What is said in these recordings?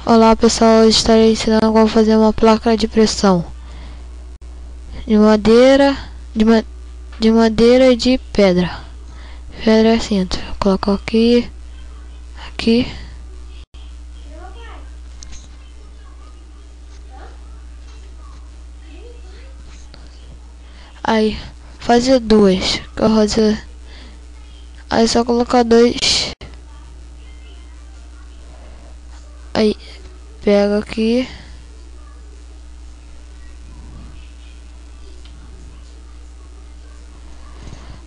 Olá pessoal, hoje estarei ensinando como fazer uma placa de pressão de madeira, de madeira e de pedra. Pedra é assim, coloco aqui, aí fazer duas, aí só colocar dois, aí pega aqui.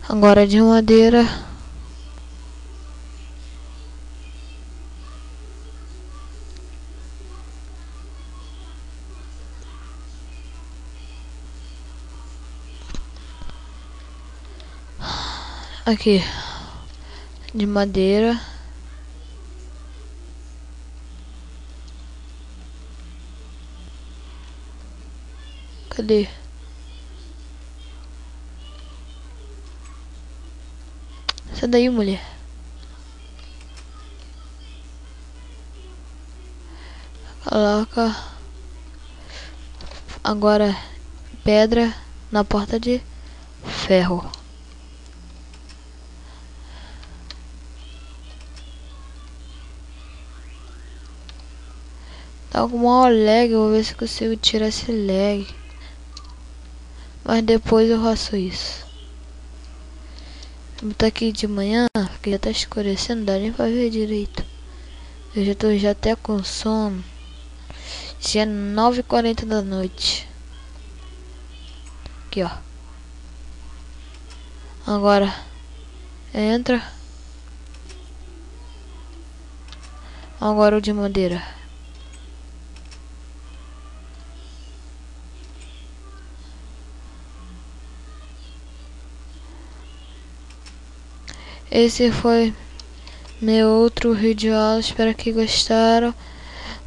Agora de madeira. Aqui. De madeira. Cadê? Sai daí, mulher. Coloca agora pedra na porta de ferro. Tá com uma lag, eu vou ver se consigo tirar esse lag. Mas depois eu faço isso. Vou botar aqui de manhã, porque já tá escurecendo, não dá nem pra ver direito. Eu já tô até com sono. Já é 9h40 da noite. Aqui, ó. Agora entra. Agora o de madeira. Esse foi meu outro vídeo aula. Espero que gostaram.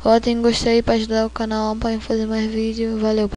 Votem em gostei para ajudar o canal para fazer mais vídeo. Valeu.